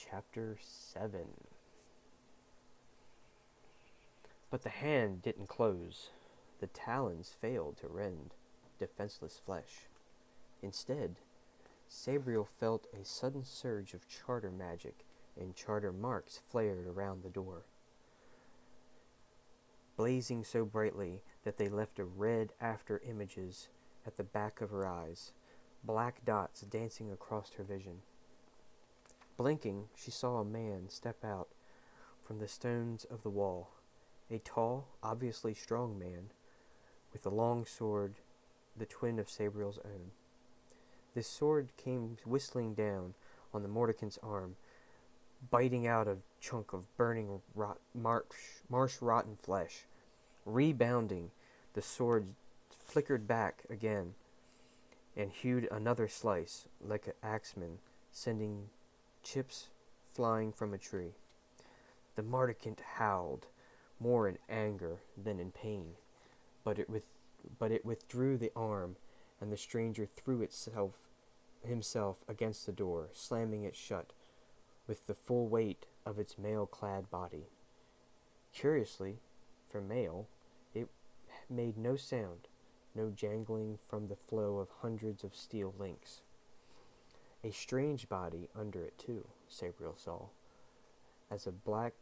Chapter 7. But the hand didn't close. The talons failed to rend defenseless flesh. Instead, Sabriel felt a sudden surge of charter magic, and charter marks flared around the door, blazing so brightly that they left a red after images at the back of her eyes, black dots dancing across her vision. Blinking, she saw a man step out from the stones of the wall, a tall, obviously strong man, with a long sword, the twin of Sabriel's own. This sword came whistling down on the Mordicant's arm, biting out a chunk of burning marsh-rotten flesh. Rebounding, the sword flickered back again and hewed another slice, like an axeman sending chips flying from a tree. The Mordicant howled, more in anger than in pain, but it withdrew the arm, and the stranger threw himself against the door, slamming it shut with the full weight of its mail-clad body. Curiously, for mail, it made no sound, no jangling from the flow of hundreds of steel links. A strange body under it, too, Sabriel saw, as the black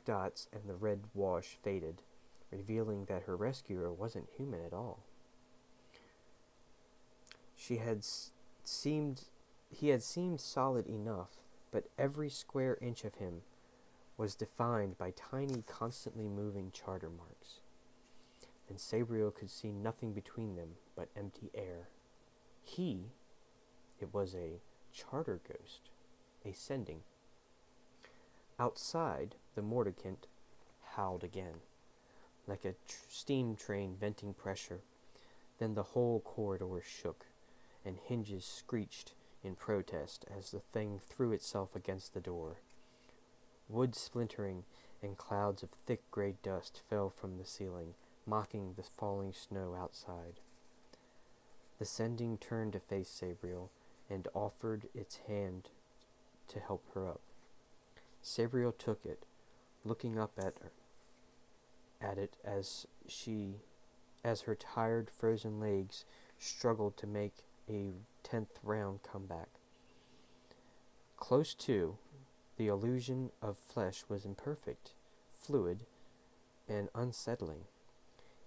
dots and the red wash faded, revealing that her rescuer wasn't human at all. He had seemed solid enough, but every square inch of him was defined by tiny, constantly moving charter marks, and Sabriel could see nothing between them but empty air. It was a charter ghost, a sending. Outside, the Mordicant howled again, like a steam train venting pressure. Then the whole corridor shook, and hinges screeched in protest as the thing threw itself against the door. Wood splintering and clouds of thick gray dust fell from the ceiling, mocking the falling snow outside. The sending turned to face Sabriel and offered its hand to help her up. Sabriel took it, looking up at it as her tired, frozen legs struggled to make a 10th round comeback. Close to, the illusion of flesh was imperfect, fluid, and unsettling.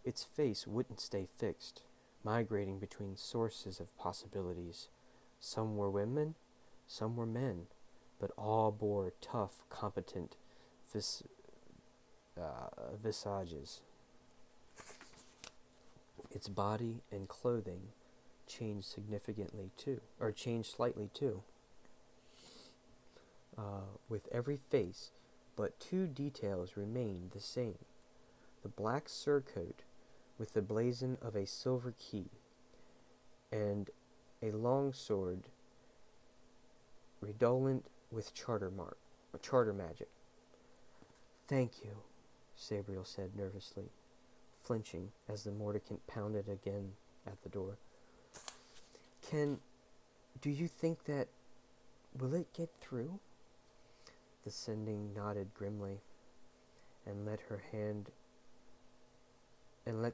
Its face wouldn't stay fixed, migrating between sources of possibilities. Some were women, some were men, but all bore tough, competent visages. Its body and clothing changed slightly too. With every face, but two details remained the same: the black surcoat with the blazon of a silver key, and a long sword redolent with charter magic. "Thank you," Sabriel said nervously, flinching as the Mordicant pounded again at the door. Do you think that, will it get through?" The sending nodded grimly, and let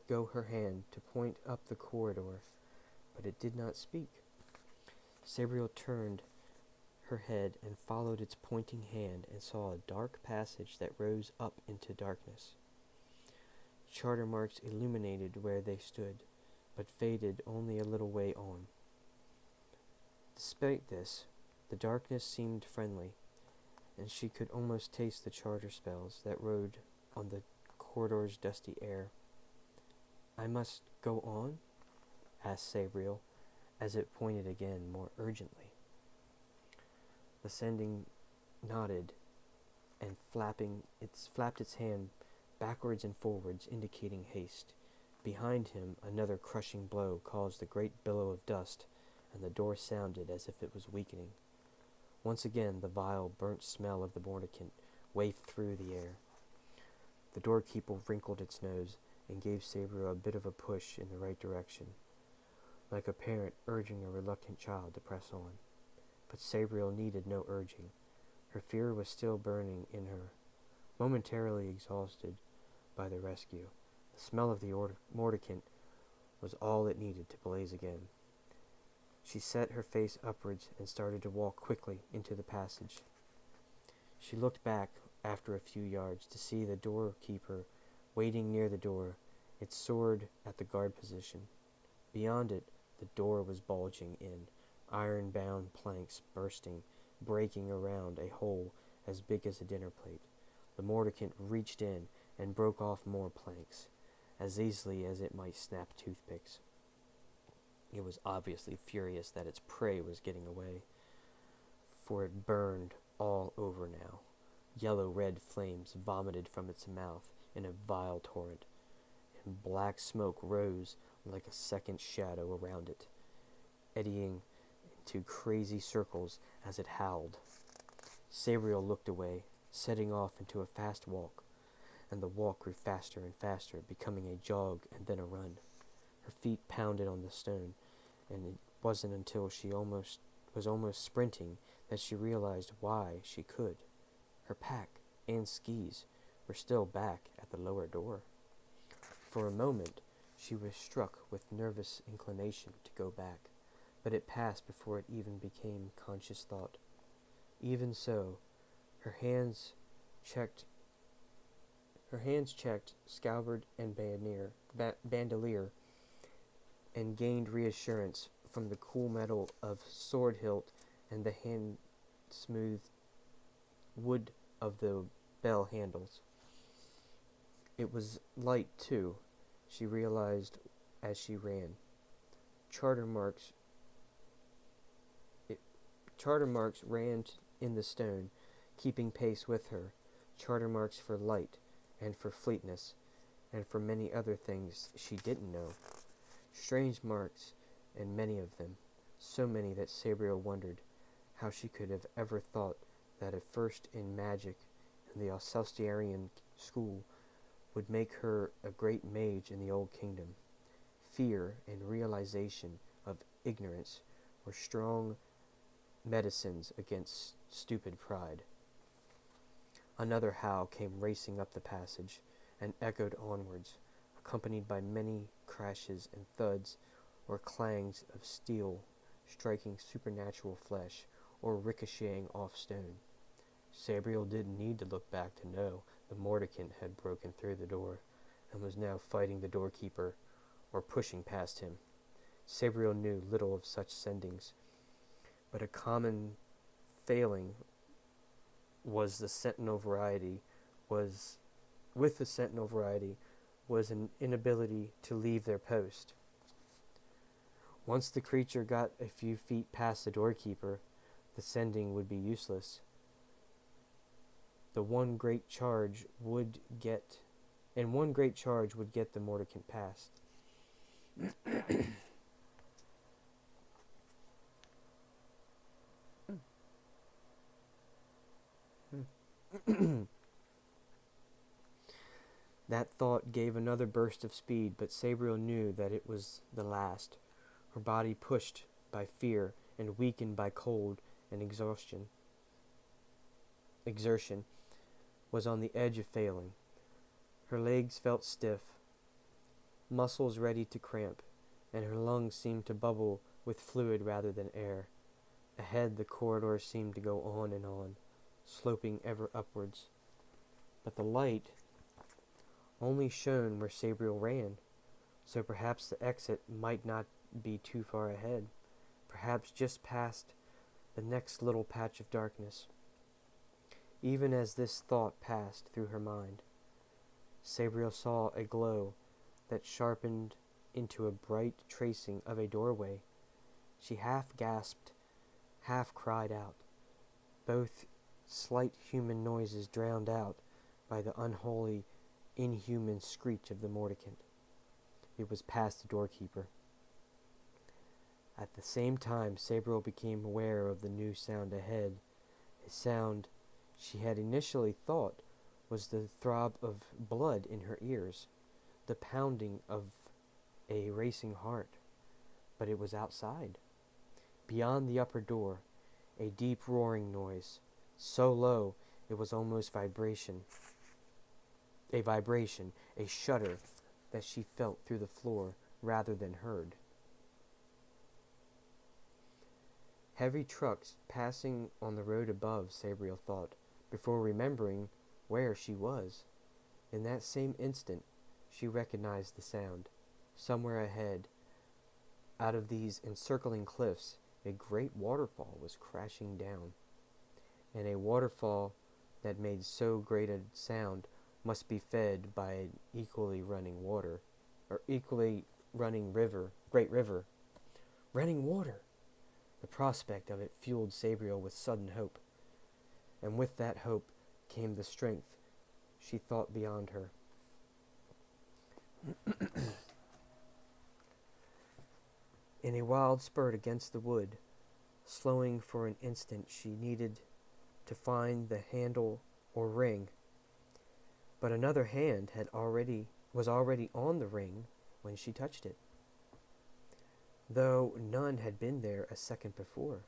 go her hand to point up the corridor, but it did not speak. Sabriel turned her head and followed its pointing hand and saw a dark passage that rose up into darkness. Charter marks illuminated where they stood, but faded only a little way on. Despite this, the darkness seemed friendly, and she could almost taste the charter spells that rode on the corridor's dusty air. "I must go on?" asked Sabriel, as it pointed again more urgently. The sending nodded and flapped its hand backwards and forwards, indicating haste. Behind him, another crushing blow caused a great billow of dust, and the door sounded as if it was weakening. Once again, the vile, burnt smell of the Mordicant wafted through the air. The doorkeeper wrinkled its nose and gave Sabriel a bit of a push in the right direction, like a parent urging a reluctant child to press on. But Sabriel needed no urging. Her fear was still burning in her, momentarily exhausted by the rescue. The smell of the mordicant was all it needed to blaze again. She set her face upwards and started to walk quickly into the passage. She looked back after a few yards to see the doorkeeper waiting near the door, its sword at the guard position. Beyond it, the door was bulging in, iron-bound planks bursting, breaking around a hole as big as a dinner plate. The mordicant reached in and broke off more planks, as easily as it might snap toothpicks. It was obviously furious that its prey was getting away, for it burned all over now. Yellow-red flames vomited from its mouth in a vile torrent, and black smoke rose like a second shadow around it, eddying into crazy circles as it howled. Sabriel looked away, setting off into a fast walk, and the walk grew faster and faster, becoming a jog and then a run. Her feet pounded on the stone, and it wasn't until she was almost sprinting that she realized why she could. Her pack and skis were still back at the lower door. For a moment, she was struck with nervous inclination to go back, but it passed before it even became conscious thought. Even so, her hands checked scabbard and bandolier, and gained reassurance from the cool metal of sword hilt and the hand-smooth wood of the bell handles. It was light, too, she realized as she ran. Charter marks ran in the stone, keeping pace with her. Charter marks for light, and for fleetness, and for many other things she didn't know. Strange marks, and many of them, so many that Sabriel wondered how she could have ever thought that a first in magic in the Alcestiarian school would make her a great mage in the Old Kingdom. Fear and realization of ignorance were strong medicines against stupid pride. Another howl came racing up the passage and echoed onwards, accompanied by many crashes and thuds or clangs of steel striking supernatural flesh or ricocheting off stone. Sabriel didn't need to look back to know the mordicant had broken through the door and was now fighting the doorkeeper or pushing past him. Sabriel knew little of such sendings, but a common failing was the sentinel variety was an inability to leave their post. Once the creature got a few feet past the doorkeeper, the sending would be useless. One great charge would get the mordicant past. That thought gave another burst of speed, but Sabriel knew that it was the last. Her body, pushed by fear and weakened by cold and exertion, was on the edge of failing. Her legs felt stiff, muscles ready to cramp, and her lungs seemed to bubble with fluid rather than air. Ahead, the corridor seemed to go on, sloping ever upwards. But the light only shone where Sabriel ran, so perhaps the exit might not be too far ahead, perhaps just past the next little patch of darkness. Even as this thought passed through her mind, Sabriel saw a glow that sharpened into a bright tracing of a doorway. She half gasped, half cried out, both slight human noises drowned out by the unholy, inhuman screech of the mordicant. It was past the doorkeeper. At the same time, Sabriel became aware of the new sound ahead, a sound she had initially thought was the throb of blood in her ears, the pounding of a racing heart. But it was outside. Beyond the upper door, a deep roaring noise, so low it was almost vibration, a shudder that she felt through the floor rather than heard. Heavy trucks passing on the road above, Sabriel thought, before remembering where she was. In that same instant, she recognized the sound. Somewhere ahead, out of these encircling cliffs, a great waterfall was crashing down. And a waterfall that made so great a sound must be fed by an equally running great river. Running water! The prospect of it fueled Sabriel with sudden hope. And with that hope came the strength she thought beyond her. In a wild spurt against the wood, slowing for an instant, she needed to find the handle or ring. But another hand was already on the ring when she touched it, though none had been there a second before.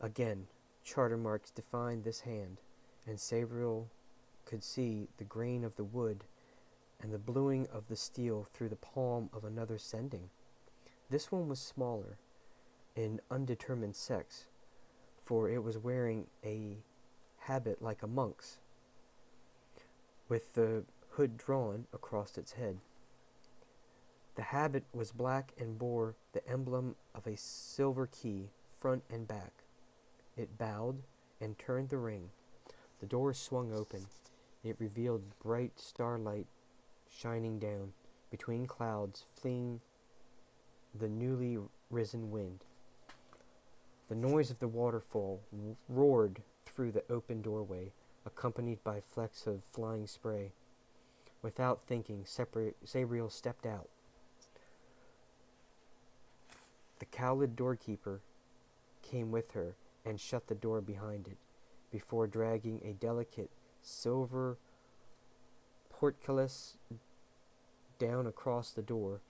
Again, charter marks defined this hand, and Sabriel could see the grain of the wood and the bluing of the steel through the palm of another sending. This one was smaller, in undetermined sex, for it was wearing a habit like a monk's, with the hood drawn across its head. The habit was black and bore the emblem of a silver key, front and back. It bowed and turned the ring. The door swung open. It revealed bright starlight shining down between clouds, fleeing the newly risen wind. The noise of the waterfall roared through the open doorway, accompanied by flecks of flying spray. Without thinking, Sabriel stepped out. The cowled doorkeeper came with her and shut the door behind it, before dragging a delicate silver portcullis down across the door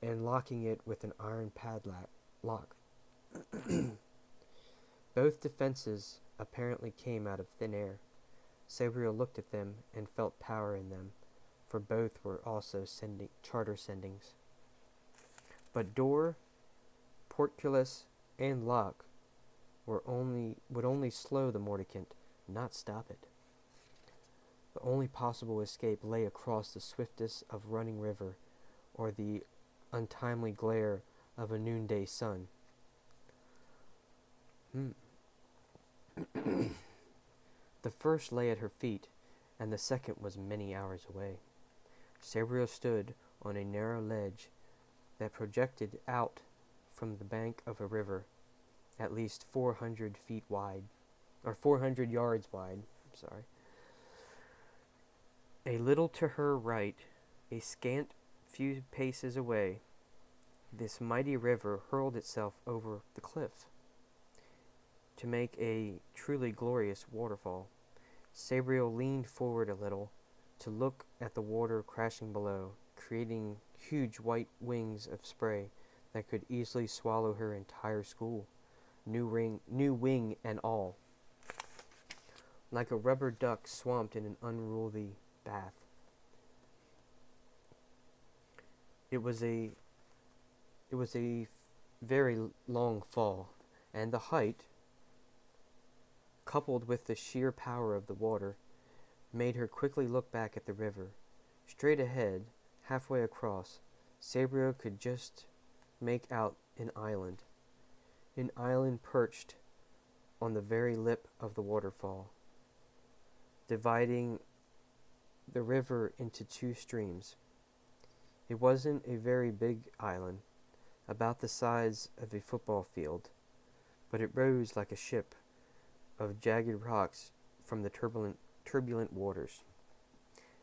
and locking it with an iron padlock. Both defenses apparently came out of thin air. Sabriel looked at them and felt power in them, for both were also charter sendings. But door, portcullis, and lock would only slow the mordicant, not stop it. The only possible escape lay across the swiftest of running river, or the untimely glare of a noonday sun. The first lay at her feet, and the second was many hours away. Sabriel stood on a narrow ledge that projected out from the bank of a river, at least 400 feet wide, or 400 yards wide. A little to her right, a scant few paces away, this mighty river hurled itself over the cliff to make a truly glorious waterfall. Sabriel leaned forward a little to look at the water crashing below, creating huge white wings of spray that could easily swallow her entire school, new wing and all, like a rubber duck swamped in an unruly bath. It was a very long fall, and the height, coupled with the sheer power of the water, made her quickly look back at the river. Straight ahead, halfway across, Sabriel could just make out an island perched on the very lip of the waterfall, dividing the river into two streams. It wasn't a very big island, about the size of a football field, but it rose like a ship of jagged rocks from the turbulent waters.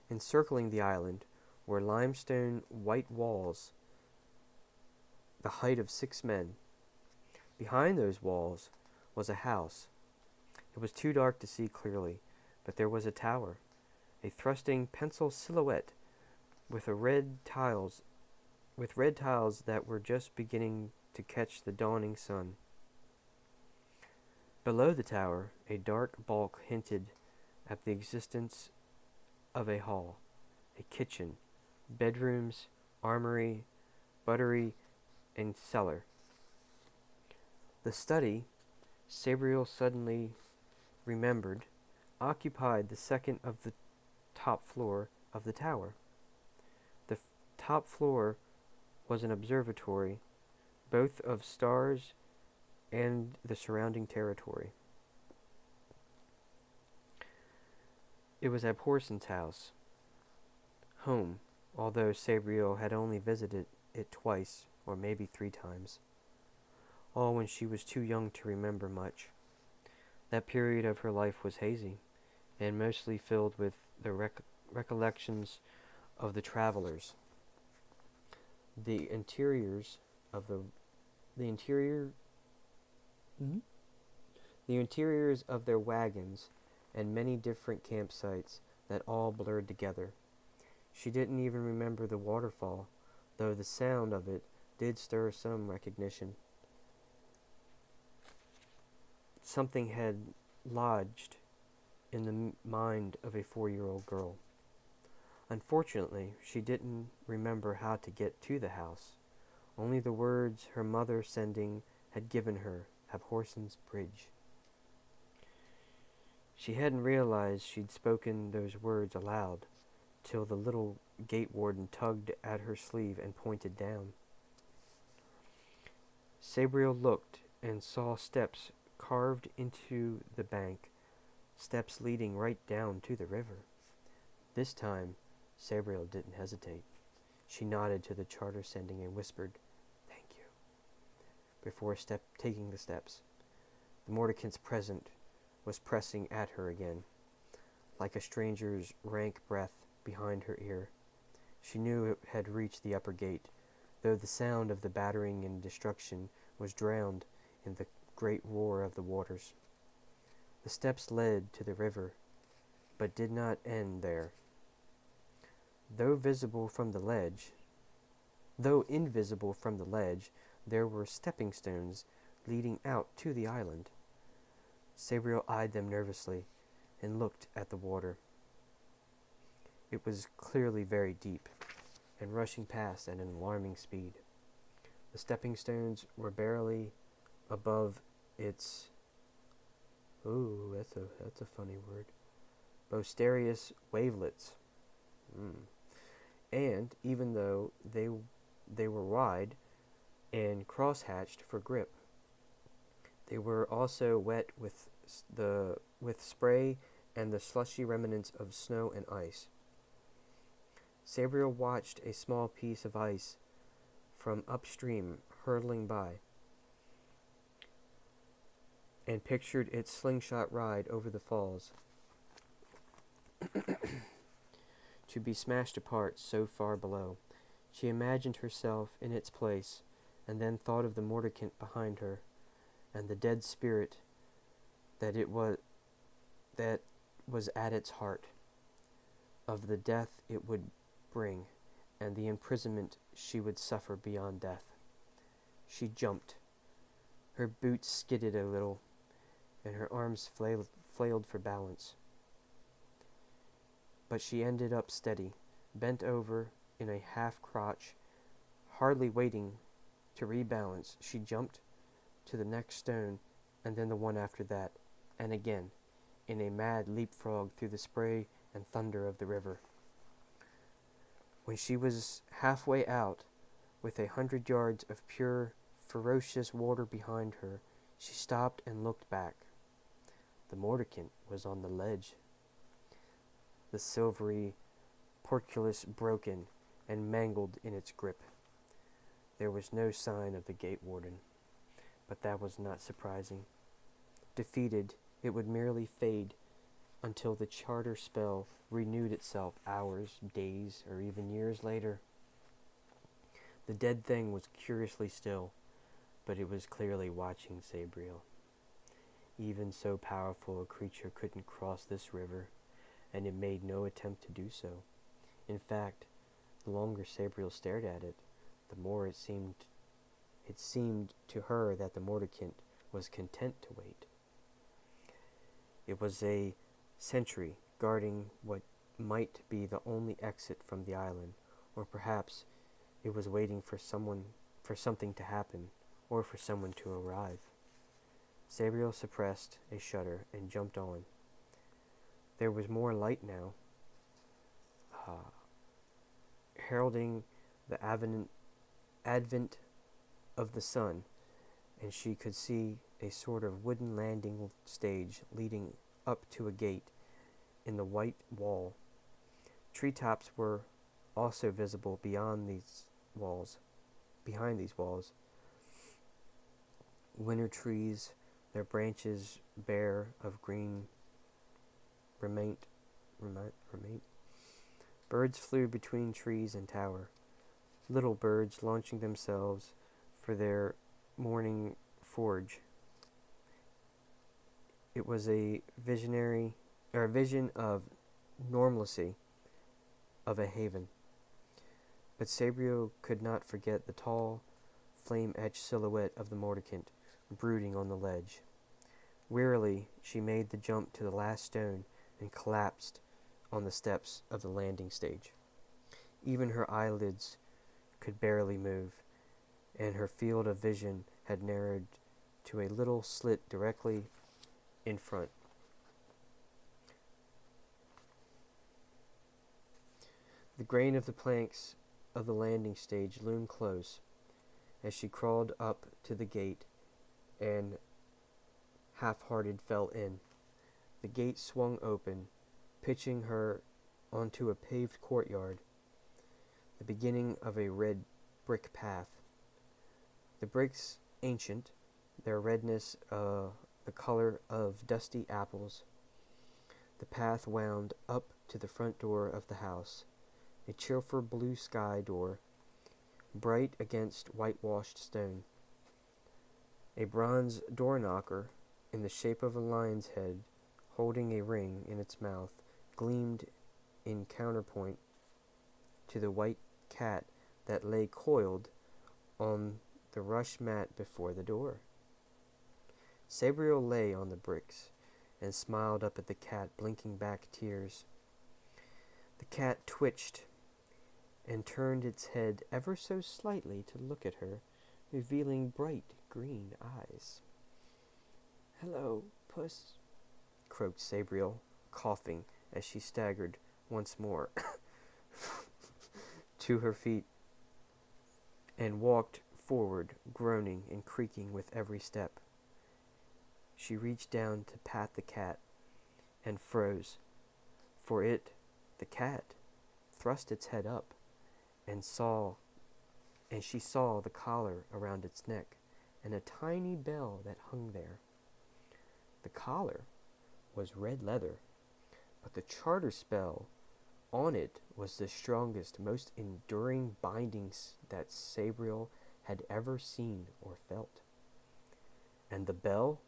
Encircling the island were limestone white walls, the height of 6 men. Behind those walls was a house. It was too dark to see clearly, but there was a tower, a thrusting pencil silhouette with red tiles that were just beginning to catch the dawning sun. Below the tower, a dark bulk hinted at the existence of a hall, a kitchen, bedrooms, armory, buttery, and cellar. The study, Sabriel suddenly remembered, occupied the second of the top floor of the tower. The top floor was an observatory, both of stars and the surrounding territory. It was Abhorsen's house, home, although Sabriel had only visited it twice, or maybe 3 times, all when she was too young to remember much. That period of her life was hazy, and mostly filled with the recollections of the travelers. The interiors of the interior the interiors of their wagons and many different campsites that all blurred together. She didn't even remember the waterfall, though the sound of it did stir some recognition. Something had lodged in the mind of a 4-year-old girl. Unfortunately, she didn't remember how to get to the house. Only the words her mother sending had given her, Abhorsen's Bridge. She hadn't realized she'd spoken those words aloud, till the little gate warden tugged at her sleeve and pointed down. Sabriel looked and saw steps carved into the bank, steps leading right down to the river. This time, Sabriel didn't hesitate. She nodded to the charter sending and whispered, "Thank you," before taking the steps. The Mordicant's present was pressing at her again, like a stranger's rank breath behind her ear. She knew it had reached the upper gate, though the sound of the battering and destruction was drowned in the great roar of the waters. The steps led to the river, but did not end there. Though invisible from the ledge, there were stepping stones leading out to the island. Sabriel eyed them nervously and looked at the water. It was clearly very deep, and rushing past at an alarming speed. The stepping stones were barely above its that's a funny word. Boisterous wavelets. And even though they were wide and cross-hatched for grip, they were also wet with spray and the slushy remnants of snow and ice. Sabriel watched a small piece of ice from upstream hurtling by, and pictured its slingshot ride over the falls, to be smashed apart so far below. She imagined herself in its place, and then thought of the Mordicant behind her, and the dead spirit that was at its heart, of the death it would bring, and the imprisonment she would suffer beyond death. She jumped. Her boots skidded a little, and her arms flailed for balance. But she ended up steady, bent over in a half-crotch, hardly waiting to rebalance. She jumped to the next stone, and then the one after that, and again, in a mad leapfrog through the spray and thunder of the river. When she was halfway out, with 100 yards of pure, ferocious water behind her, she stopped and looked back. The Mordicant was on the ledge, the silvery portcullis broken and mangled in its grip. There was no sign of the gate warden, but that was not surprising. Defeated, it would merely fade until the charter spell renewed itself hours, days, or even years later. The dead thing was curiously still, but it was clearly watching Sabriel. Even so powerful a creature couldn't cross this river, and it made no attempt to do so. In fact, the longer Sabriel stared at it, the more it seemed to her that the Mordicant was content to wait. It was a sentry guarding what might be the only exit from the island, or perhaps it was waiting for something to happen, or for someone to arrive. Sabriel suppressed a shudder and jumped on. There was more light now, heralding the advent of the sun, and she could see a sort of wooden landing stage leading up to a gate in the white wall. Treetops were also visible behind these walls. Winter trees, their branches bare of green, remained. Birds flew between trees and tower, little birds launching themselves for their morning forage. It was a vision of normalcy, of a haven. But Sabriel could not forget the tall, flame-etched silhouette of the mordicant brooding on the ledge. Wearily, she made the jump to the last stone and collapsed on the steps of the landing stage. Even her eyelids could barely move, and her field of vision had narrowed to a little slit directly in front. The grain of the planks of the landing stage loomed close as she crawled up to the gate and half-hearted fell in. The gate swung open, pitching her onto a paved courtyard, the beginning of a red brick path. The bricks ancient, their redness the color of dusty apples. The path wound up to the front door of the house, a cheerful blue sky door, bright against whitewashed stone. A bronze door knocker in the shape of a lion's head, holding a ring in its mouth, gleamed in counterpoint to the white cat that lay coiled on the rush mat before the door. Sabriel lay on the bricks and smiled up at the cat, blinking back tears. The cat twitched and turned its head ever so slightly to look at her, revealing bright green eyes. "Hello, puss," croaked Sabriel, coughing as she staggered once more to her feet and walked forward, groaning and creaking with every step. She reached down to pat the cat and froze, for the cat, thrust its head up and she saw the collar around its neck and a tiny bell that hung there. The collar was red leather, but the charter spell on it was the strongest, most enduring bindings that Sabriel had ever seen or felt. And the bell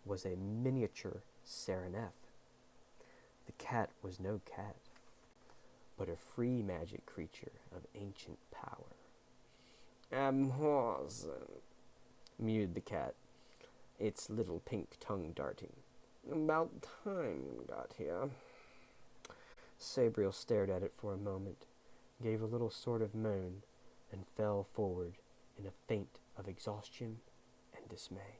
was a miniature sereneth. The cat was no cat, but a free magic creature of ancient power. "Amhorsen," mewed the cat, its little pink tongue darting. "About time you got here." Sabriel stared at it for a moment, gave a little sort of moan, and fell forward in a faint of exhaustion and dismay.